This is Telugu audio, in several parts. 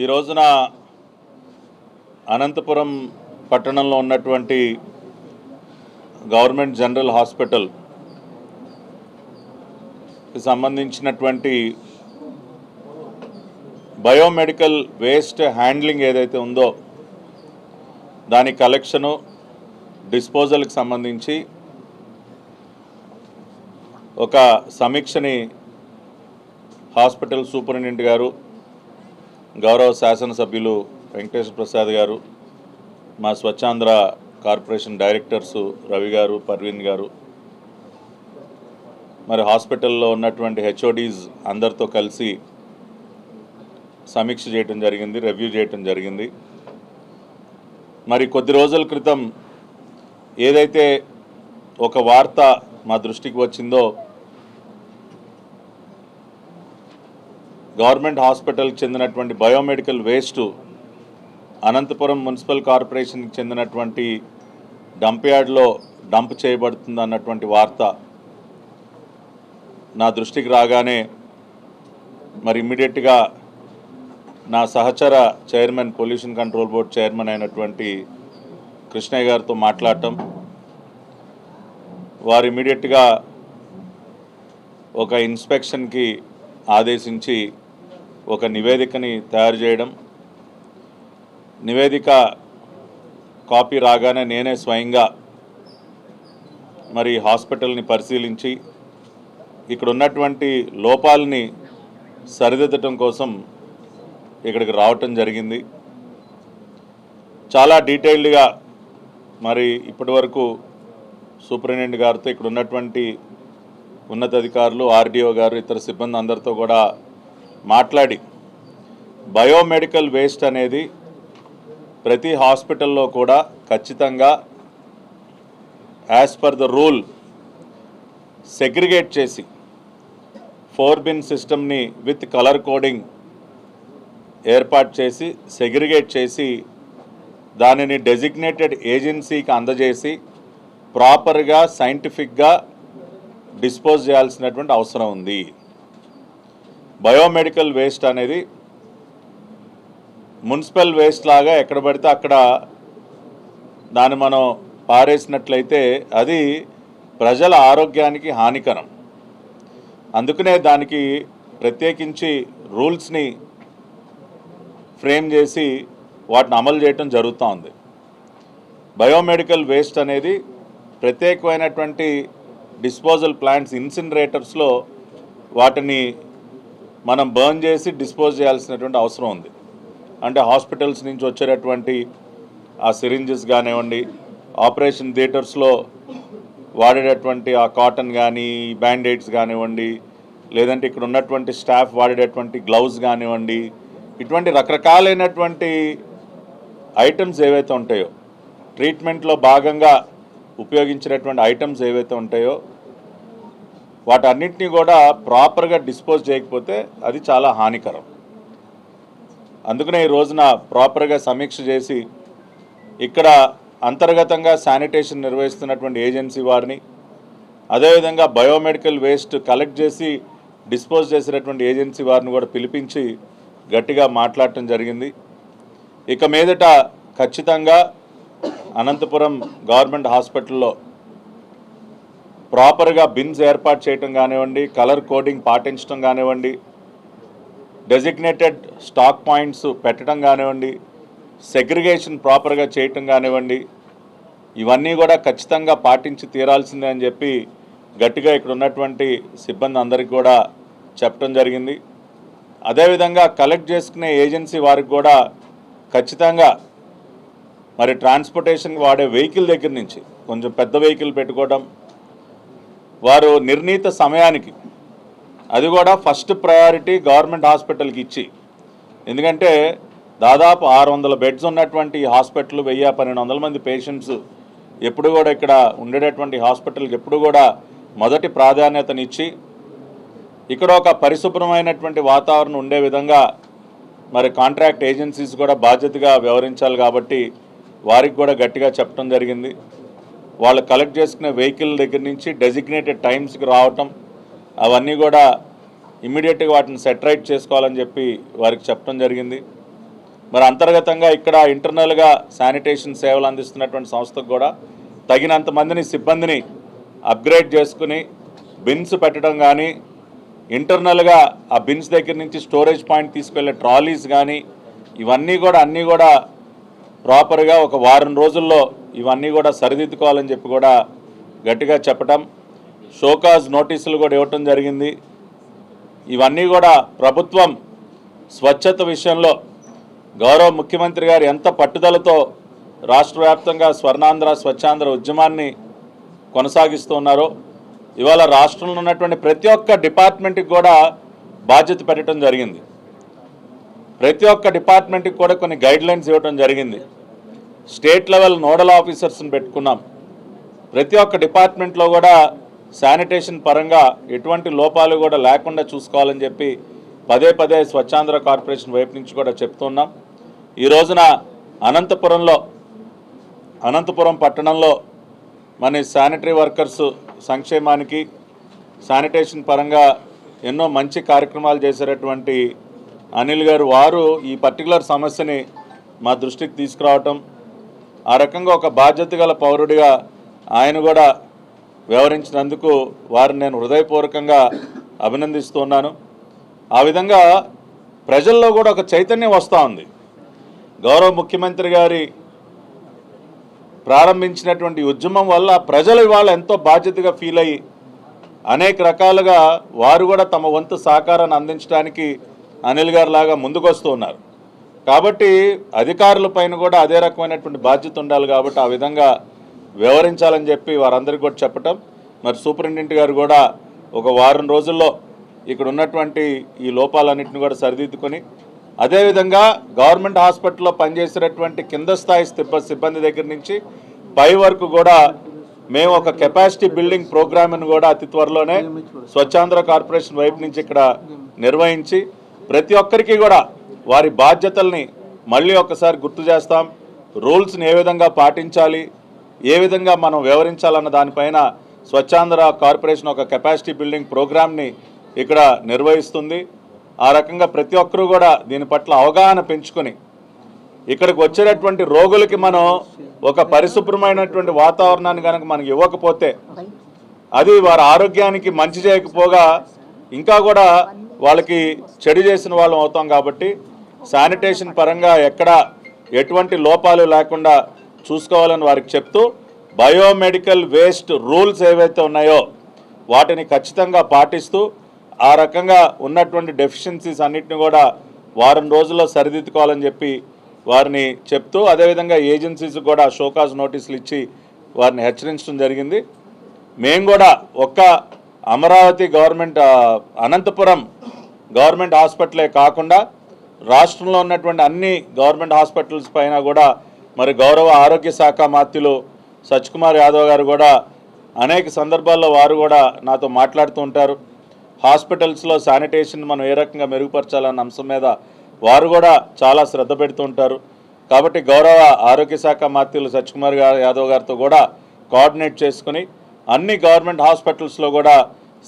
ఈ రోజున అనంతపురం పట్టణంలో ఉన్నటువంటి గవర్నమెంట్ జనరల్ హాస్పిటల్కి సంబంధించినటువంటి బయోమెడికల్ వేస్ట్ హ్యాండ్లింగ్ ఏదైతే ఉందో దాని కలెక్షను డిస్పోజల్కి సంబంధించి ఒక సమీక్షని హాస్పిటల్ సూపరింటెండెంట్ గారు, గౌరవ శాసనసభ్యులు వెంకటేశ్వర ప్రసాద్ గారు, మా స్వచ్ఛాంధ్ర కార్పొరేషన్ డైరెక్టర్సు రవి గారు, పర్వీన్ గారు, మరి హాస్పిటల్లో ఉన్నటువంటి హెచ్ఓడీస్ అందరితో కలిసి సమీక్ష చేయటం జరిగింది, రివ్యూ చేయటం జరిగింది. మరి కొద్ది రోజుల క్రితం ఏదైతే ఒక వార్త మా దృష్టికి వచ్చిందో, గవర్నమెంట్ హాస్పిటల్కి చెందినటువంటి బయోమెడికల్ వేస్ట్ అనంతపురం మున్సిపల్ కార్పొరేషన్కి చెందినటువంటి డంప్ యార్డ్లో డంప్ చేయబడుతుంది అన్నటువంటి వార్త నా దృష్టికి రాగానే మరి ఇమ్మీడియట్గా నా సహచర chairman, pollution control board chairman అయినటువంటి కృష్ణయ్య గారితో మాట్లాడటం, వారు ఇమ్మీడియట్గా ఒక ఇన్స్పెక్షన్కి ఆదేశించి ఒక నివేదికని తయారు చేయడం, నివేదిక కాపీ రాగానే నేనే స్వయంగా మరి హాస్పిటల్ని పరిశీలించి ఇక్కడ ఉన్నటువంటి లోపాలని సరిదిద్దటం కోసం ఇక్కడికి రావటం జరిగింది. చాలా డీటెయిల్డ్గా మరి ఇప్పటివరకు సూపరింటెండెంట్ గారితో, ఇక్కడ ఉన్నటువంటి ఉన్నతాధికారులు, ఆర్డీఓ గారు, ఇతర సిబ్బంది అందరితో కూడా మాట్లాడి బయోమెడికల్ వేస్ట్ అనేది ప్రతి హాస్పిటల్లో కూడా ఖచ్చితంగా as per the rule segregate చేసి 4 బిన్ సిస్టమ్ని విత్ కలర్ కోడింగ్ ఏర్పాటు చేసి సెగ్రిగేట్ చేసి దానిని డెసిగ్నేటెడ్ ఏజెన్సీకి అందజేసి ప్రాపర్గా సైంటిఫిక్గా డిస్పోజ్ చేయాల్సినటువంటి అవసరం ఉంది. బయోమెడికల్ వేస్ట్ అనేది మున్సిపల్ వేస్ట్ లాగా ఎక్కడ పడితే అక్కడ దాన్ని మనం పారేసినట్లయితే అది ప్రజల ఆరోగ్యానికి హానికరం. అందుకనే దానికి ప్రత్యేకించి రూల్స్ని ఫ్రేమ్ చేసి వాటిని అమలు చేయటం జరుగుతూ ఉంది. బయోమెడికల్ వేస్ట్ అనేది ప్రత్యేకమైనటువంటి డిస్పోజల్ ప్లాంట్స్, ఇన్సినరేటర్స్లో వాటిని మనం బర్న్ చేసి డిస్పోజ్ చేయాల్సినటువంటి అవసరం ఉంది. అంటే హాస్పిటల్స్ నుంచి వచ్చేటటువంటి ఆ సిరింజెస్ కానివ్వండి, ఆపరేషన్ థియేటర్స్లో వాడేటటువంటి ఆ కాటన్ కానీ, బ్యాండేడ్స్ కానివ్వండి, లేదంటే ఇక్కడ ఉన్నటువంటి స్టాఫ్ వాడేటటువంటి గ్లౌజ్ కానివ్వండి, ఇటువంటి రకరకాలైనటువంటి ఐటమ్స్ ఏవైతే ఉంటాయో, ట్రీట్మెంట్లో భాగంగా ఉపయోగించినటువంటి ఐటమ్స్ ఏవైతే ఉంటాయో వాటన్నిటినీ కూడా ప్రాపర్గా డిస్పోజ్ చేయకపోతే అది చాలా హానికరం. అందుకనే ఈ రోజున ప్రాపర్గా సమీక్ష చేసి ఇక్కడ అంతర్గతంగా శానిటేషన్ నిర్వహిస్తున్నటువంటి ఏజెన్సీ వారిని, అదేవిధంగా బయోమెడికల్ వేస్ట్ కలెక్ట్ చేసి డిస్పోజ్ చేసేటటువంటి ఏజెన్సీ వారిని కూడా పిలిపించి గట్టిగా మాట్లాడటం జరిగింది. ఇక మీదట ఖచ్చితంగా అనంతపురం గవర్నమెంట్ హాస్పిటల్లో ప్రాపర్గా బిన్స్ ఏర్పాటు చేయటం కానివ్వండి, కలర్ కోడింగ్ పాటించడం కానివ్వండి, డెసిగ్నేటెడ్ స్టాక్ పాయింట్స్ పెట్టడం కానివ్వండి, సెగ్రిగేషన్ ప్రాపర్గా చేయటం కానివ్వండి, ఇవన్నీ కూడా ఖచ్చితంగా పాటించి తీరాల్సిందే అని చెప్పి గట్టిగా ఇక్కడ ఉన్నటువంటి సిబ్బంది అందరికీ కూడా చెప్పడం జరిగింది. అదేవిధంగా కలెక్ట్ చేసుకునే ఏజెన్సీ వారికి కూడా ఖచ్చితంగా మరి ట్రాన్స్పోర్టేషన్కి వాడే వెహికల్ దగ్గర నుంచి కొంచెం పెద్ద వెహికల్ పెట్టుకోవడం, వారు నిర్ణీత సమయానికి, అది కూడా ఫస్ట్ ప్రయారిటీ గవర్నమెంట్ హాస్పిటల్కి ఇచ్చి, ఎందుకంటే దాదాపు 600 బెడ్స్ ఉన్నటువంటి హాస్పిటల్, 1000-1200 మంది పేషెంట్స్ ఎప్పుడు కూడా ఇక్కడ ఉండేటటువంటి హాస్పిటల్కి ఎప్పుడు కూడా మొదటి ప్రాధాన్యతనిచ్చి ఇక్కడ ఒక పరిశుభ్రమైనటువంటి వాతావరణం ఉండే విధంగా మరి కాంట్రాక్ట్ ఏజెన్సీస్ కూడా బాధ్యతగా వ్యవహరించాలి. కాబట్టి వారికి కూడా గట్టిగా చెప్పడం జరిగింది. వాళ్ళు కలెక్ట్ చేసుకునే వెహికల్ దగ్గర నుంచి డెసిగ్నేటెడ్ టైమ్స్కి రావటం, అవన్నీ కూడా ఇమ్మీడియట్గా వాటిని సెటరైట్ చేసుకోవాలని చెప్పి వారికి చెప్పడం జరిగింది. మరి అంతర్గతంగా ఇక్కడ ఇంటర్నల్గా శానిటేషన్ సేవలు అందిస్తున్నటువంటి సంస్థకు కూడా తగినంత మందిని సిబ్బందిని అప్గ్రేడ్ చేసుకుని బిన్స్ పెట్టడం కానీ, ఇంటర్నల్గా ఆ బిన్స్ దగ్గర నుంచి స్టోరేజ్ పాయింట్ తీసుకెళ్లే ట్రాలీస్ కానీ ఇవన్నీ కూడా అన్నీ కూడా ప్రాపర్గా ఒక వారం రోజుల్లో ఇవన్నీ కూడా సరిదిద్దుకోవాలని చెప్పి కూడా గట్టిగా చెప్పటం, షోకాజ్ నోటీసులు కూడా ఇవ్వటం జరిగింది. ఇవన్నీ కూడా ప్రభుత్వం స్వచ్ఛత విషయంలో గౌరవ ముఖ్యమంత్రి గారు ఎంత పట్టుదలతో రాష్ట్ర వ్యాప్తంగా స్వర్ణాంధ్ర స్వచ్ఛాంధ్ర ఉద్యమాన్ని కొనసాగిస్తూ ఉన్నారో ఇవాళ రాష్ట్రంలో ఉన్నటువంటి ప్రతి ఒక్క డిపార్ట్మెంట్కి కూడా బాధ్యత పెట్టడం జరిగింది. ప్రతి ఒక్క డిపార్ట్మెంట్కి కూడా కొన్ని గైడ్లైన్స్ ఇవ్వడం జరిగింది. స్టేట్ లెవెల్ నోడల్ ఆఫీసర్స్ని పెట్టుకున్నాం. ప్రతి ఒక్క డిపార్ట్మెంట్లో కూడా శానిటేషన్ పరంగా ఎటువంటి లోపాలు కూడా లేకుండా చూసుకోవాలని చెప్పి పదే పదే స్వచ్ఛాంధ్ర కార్పొరేషన్ వైపు నుంచి కూడా చెప్తున్నాం. ఈ రోజున అనంతపురం పట్టణంలో మన శానిటరీ వర్కర్స్ సంక్షేమానికి శానిటేషన్ పరంగా ఎన్నో మంచి కార్యక్రమాలు చేసేటటువంటి అనిల్ గారు వారు ఈ పర్టికులర్ సమస్యని మా దృష్టికి తీసుకురావటం, ఆ రకంగా ఒక బాధ్యత గల పౌరుడిగా ఆయన కూడా వ్యవహరించినందుకు వారిని నేను హృదయపూర్వకంగా అభినందిస్తున్నాను. ఆ విధంగా ప్రజల్లో కూడా ఒక చైతన్యం వస్తూ ఉంది. గౌరవ ముఖ్యమంత్రి గారి ప్రారంభించినటువంటి ఉద్యమం వల్ల ప్రజలు ఇవాళ ఎంతో బాధ్యతగా ఫీల్ అయ్యి అనేక రకాలుగా వారు కూడా తమ వంతు సహకారాన్ని అందించడానికి అనిల్ గారు లాగా ముందుకు వస్తూ ఉన్నారు. కాబట్టి అధికారుల పైన కూడా అదే రకమైనటువంటి బాధ్యత ఉండాలి. కాబట్టి ఆ విధంగా వ్యవహరించాలని చెప్పి వారందరికీ కూడా చెప్పటం, మరి సూపరింటెండెంట్ గారు కూడా ఒక వారం రోజుల్లో ఇక్కడ ఉన్నటువంటి ఈ లోపాలన్నింటినీ కూడా సరిదిద్దుకొని, అదేవిధంగా గవర్నమెంట్ హాస్పిటల్లో పనిచేసేటటువంటి కింద స్థాయి సిబ్బంది దగ్గర నుంచి పై వరకు కూడా మేము ఒక కెపాసిటీ బిల్డింగ్ ప్రోగ్రామ్ను కూడా అతి త్వరలోనే స్వచ్ఛాంధ్ర కార్పొరేషన్ వైపు నుంచి ఇక్కడ నిర్వహించి ప్రతి ఒక్కరికి కూడా వారి బాధ్యతల్ని మళ్ళీ ఒకసారి గుర్తు చేస్తాం. రూల్స్ని ఏ విధంగా పాటించాలి, ఏ విధంగా మనం వ్యవహరించాలన్న దానిపైన స్వచ్ఛాంధ్ర కార్పొరేషన్ ఒక కెపాసిటీ బిల్డింగ్ ప్రోగ్రామ్ని ఇక్కడ నిర్వహిస్తుంది. ఆ రకంగా ప్రతి ఒక్కరూ కూడా దీని పట్ల అవగాహన పెంచుకొని ఇక్కడికి వచ్చేటటువంటి రోగులకి మనం ఒక పరిశుభ్రమైనటువంటి వాతావరణాన్ని కనుక మనకి ఇవ్వకపోతే అది వారి ఆరోగ్యానికి మంచి చేయకపోగా ఇంకా కూడా వాళ్ళకి చెడు చేసిన వాళ్ళం అవుతాం. కాబట్టి శానిటేషన్ పరంగా ఎక్కడ ఎటువంటి లోపాలు లేకుండా చూసుకోవాలని వారికి చెప్తూ, బయోమెడికల్ వేస్ట్ రూల్స్ ఏవైతే ఉన్నాయో వాటిని ఖచ్చితంగా పాటిస్తూ ఆ రకంగా ఉన్నటువంటి డెఫిషియన్సీస్ అన్నిటిని కూడా వారం రోజుల్లో సరిదిద్దుకోవాలని చెప్పి వారిని చెప్తూ, అదేవిధంగా ఏజెన్సీస్ కూడా షోకాజ్ నోటీసులు ఇచ్చి వారిని హెచ్చరించడం జరిగింది. మేము కూడా ఒక్క అమరావతి అనంతపురం గవర్నమెంట్ హాస్పిటలే కాకుండా రాష్ట్రంలో ఉన్నటువంటి అన్ని గవర్నమెంట్ హాస్పిటల్స్ పైన కూడా మరి గౌరవ ఆరోగ్య శాఖ మంత్రులు సత్యకుమార్ యాదవ్ గారు కూడా అనేక సందర్భాల్లో వారు కూడా నాతో మాట్లాడుతూ ఉంటారు. హాస్పిటల్స్లో శానిటేషన్ మనం ఏ రకంగా మెరుగుపరచాలన్న అంశం మీద వారు కూడా చాలా శ్రద్ధ పెడుతూ ఉంటారు. కాబట్టి గౌరవ ఆరోగ్య శాఖ మంత్రులు సత్యకుమార్ యాదవ్ గారితో కూడా కోఆర్డినేట్ చేసుకుని అన్ని గవర్నమెంట్ హాస్పిటల్స్లో కూడా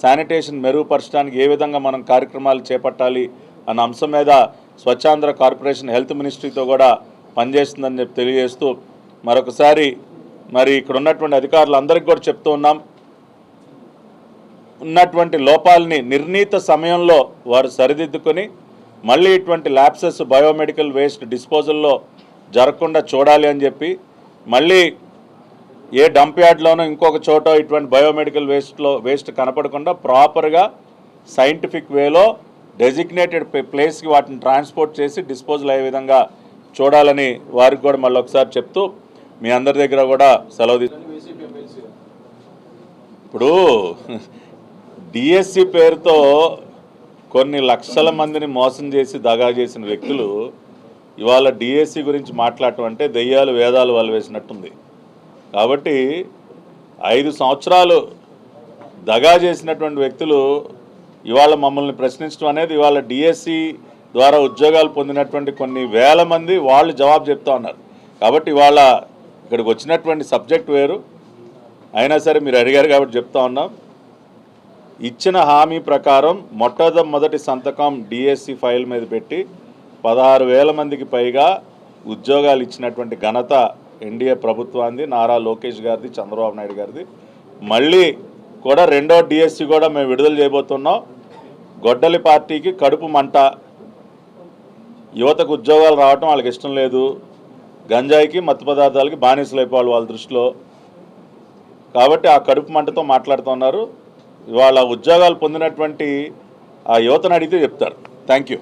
శానిటేషన్ మెరుగుపరచడానికి ఏ విధంగా మనం కార్యక్రమాలు చేపట్టాలి అన్న అంశం మీద స్వచ్ఛాంధ్ర కార్పొరేషన్ హెల్త్ మినిస్ట్రీతో కూడా పనిచేస్తుందని చెప్పి తెలియజేస్తూ, మరొకసారి మరి ఇక్కడ ఉన్నటువంటి అధికారులందరికీ కూడా చెప్తూ ఉన్నాం, ఉన్నటువంటి లోపాలని నిర్ణీత సమయంలో వారు సరిదిద్దుకొని మళ్ళీ ఇటువంటి ల్యాప్సెస్ బయోమెడికల్ వేస్ట్ డిస్పోజల్లో జరగకుండా చూడాలి అని చెప్పి, మళ్ళీ ఏ డంప్ యార్డ్లోనో ఇంకొక చోట ఇటువంటి బయోమెడికల్ వేస్ట్ కనపడకుండా ప్రాపర్గా సైంటిఫిక్ వేలో డెసిగ్నేటెడ్ ప్లేస్కి వాటిని ట్రాన్స్పోర్ట్ చేసి డిస్పోజల్ అయ్యే విధంగా చూడాలని వారికి కూడా మళ్ళీ ఒకసారి చెప్తూ మీ అందరి దగ్గర కూడా సెలవు ఇప్పుడు డిఎస్సి పేరుతో కొన్ని లక్షల మందిని మోసం చేసి దగా చేసిన వ్యక్తులు ఇవాళ డిఎస్సి గురించి మాట్లాడటం అంటే దెయ్యాలు వేదాలు వాళ్ళు వేసినట్టుంది. కాబట్టి 5 సంవత్సరాలు దగా చేసినటువంటి వ్యక్తులు ఇవాళ మమ్మల్ని ప్రశ్నించడం అనేది, ఇవాళ డిఎస్సి ద్వారా ఉద్యోగాలు పొందినటువంటి కొన్ని వేల మంది వాళ్ళు జవాబు చెప్తా ఉన్నారు. కాబట్టి ఇవాళ ఇక్కడికి వచ్చినటువంటి సబ్జెక్ట్ వేరు అయినా సరే మీరు అడిగారు కాబట్టి చెప్తా ఉన్నాం. ఇచ్చిన హామీ ప్రకారం మొట్టమొదటి సంతకం డిఎస్సి ఫైల్ మీద పెట్టి 16,000 మందికి పైగా ఉద్యోగాలు ఇచ్చినటువంటి ఘనత ఎన్డీఏ ప్రభుత్వాన్ని, నారా లోకేష్ గారిది, చంద్రబాబు నాయుడు గారిది. మళ్ళీ కూడా రెండో డిఎస్సి కూడా మేము విడుదల చేయబోతున్నాం. గొడ్డలి పార్టీకి కడుపు మంట, యువతకు ఉద్యోగాలు రావటం వాళ్ళకి ఇష్టం లేదు, గంజాయికి మత్తు పదార్థాలకి బానిసలు అయిపోవాలి వాళ్ళ దృష్టిలో. కాబట్టి ఆ కడుపు మంటతో మాట్లాడుతున్నారు. ఇవాళ ఉద్యోగాలు పొందినటువంటి ఆ యువతను అడిగితే చెప్తారు. Thank you.